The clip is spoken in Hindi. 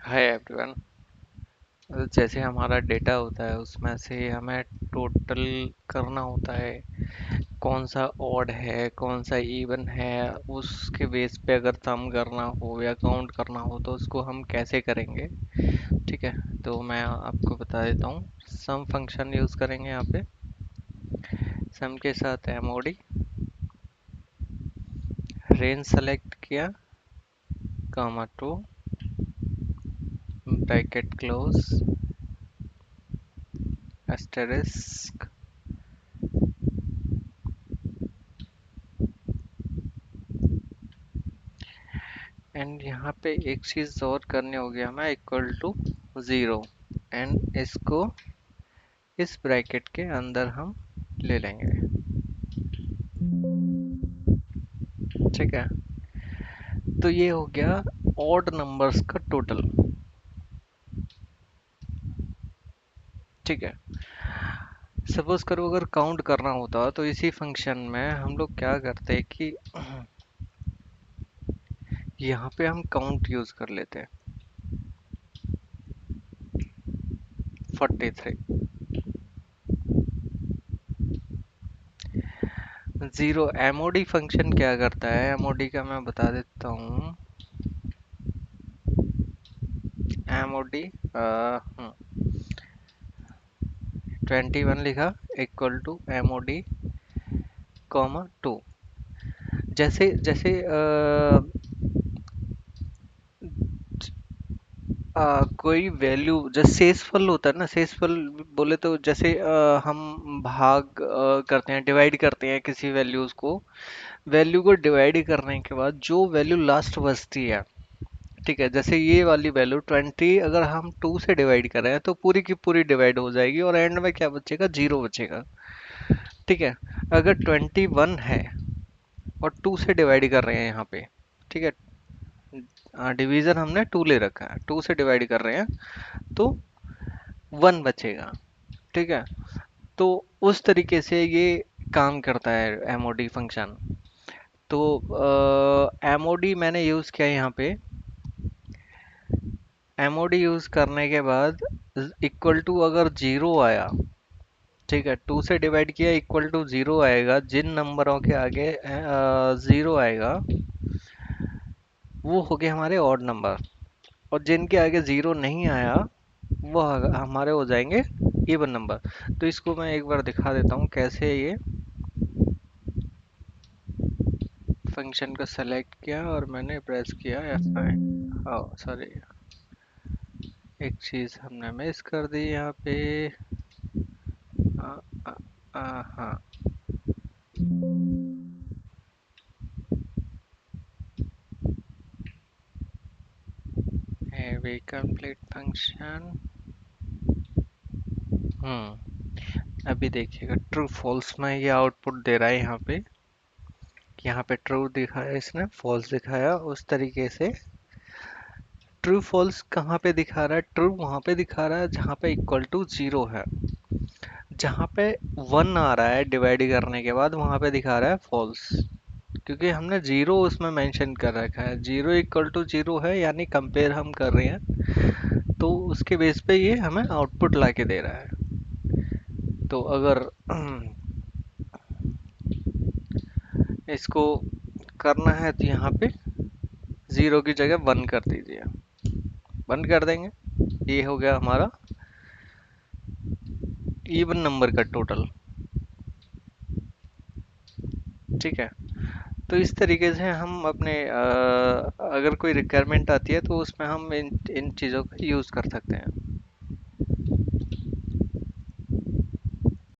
Hi everyone. जैसे हमारा डेटा होता है उसमें से हमें टोटल करना होता है, कौन सा ऑड है कौन सा इवन है। उसके बेस पे अगर सम करना हो या काउंट करना हो तो उसको हम कैसे करेंगे। ठीक है, तो मैं आपको बता देता हूँ। सम फंक्शन यूज़ करेंगे यहाँ पे। सम के साथ एमओडी, रेंज सेलेक्ट किया, comma two, bracket close, asterisk. And यहाँ पे एक चीज़ और करनी होगी हमें, इक्वल टू ज़ीरो। एंड इसको इस ब्रैकेट के अंदर हम ले लेंगे। ठीक है, तो ये हो गया ऑड नंबर्स का टोटल। ठीक है, सपोज करो अगर काउंट करना होता तो इसी फंक्शन में हम लोग क्या करते कि यहाँ पे हम काउंट यूज कर लेते। 43। जीरो एमओडी फंक्शन क्या करता है, एमओडी का मैं बता देता हूँ। एमओडी 21 लिखा, equal to MOD comma two. जैसे जैसे कोई वैल्यू जैसे शेषफल होता है ना, शेषफल बोले तो जैसे हम भाग करते हैं, डिवाइड करते हैं किसी वैल्यूज को। वैल्यू को डिवाइड करने के बाद जो वैल्यू लास्ट बचती है, ठीक है, जैसे ये वाली वैल्यू 20 अगर हम 2 से डिवाइड करें तो पूरी की पूरी डिवाइड हो जाएगी और एंड में क्या बचेगा, जीरो बचेगा। ठीक है, अगर 21 है और 2 से डिवाइड कर रहे हैं यहाँ पे, ठीक है, डिवीजन हमने 2 ले रखा है, 2 से डिवाइड कर रहे हैं तो 1 बचेगा। ठीक है, तो उस तरीके से ये काम करता है एमओडी फंक्शन। तो एमओडी मैंने यूज़ किया यहाँ पे। एमओडी यूज़ करने के बाद इक्वल टू अगर जीरो आया, ठीक है, 2 से डिवाइड किया, इक्वल टू जीरो आएगा। जिन नंबरों के आगे जीरो आएगा वो हो गए हमारे ऑड नंबर, और जिनके आगे जीरो नहीं आया वो हमारे हो जाएंगे इवन नंबर। तो इसको मैं एक बार दिखा देता हूँ कैसे। ये फंक्शन को सेलेक्ट किया और मैंने प्रेस किया F9। हाँ सॉरी, एक चीज़ हमने मिस कर दी यहाँ पे। आ, आ, हाँ, हैवी कंप्लीट फंक्शन। अभी देखिएगा, ट्रू फॉल्स में ये आउटपुट दे रहा है यहाँ पे। यहाँ पे ट्रू दिखाया इसने, फॉल्स दिखाया, उस तरीके से। ट्रू फॉल्स कहाँ पे दिखा रहा है, ट्रू वहाँ पे दिखा रहा है जहाँ पे इक्वल टू जीरो है। जहाँ पे वन आ रहा है डिवाइड करने के बाद वहाँ पे दिखा रहा है फॉल्स, क्योंकि हमने जीरो उसमें मेंशन कर रखा है। जीरो इक्वल टू जीरो है, यानी कंपेयर हम कर रहे हैं, तो उसके बेस पे ये हमें आउटपुट ला के दे रहा है। तो अगर इसको करना है तो यहाँ पे जीरो की जगह वन कर दीजिए, वन कर देंगे। ये हो गया हमारा इवन नंबर का टोटल। ठीक है, तो इस तरीके से हम अपने अगर कोई रिक्वायरमेंट आती है तो उसमें हम इन इन चीज़ों का यूज़ कर सकते हैं।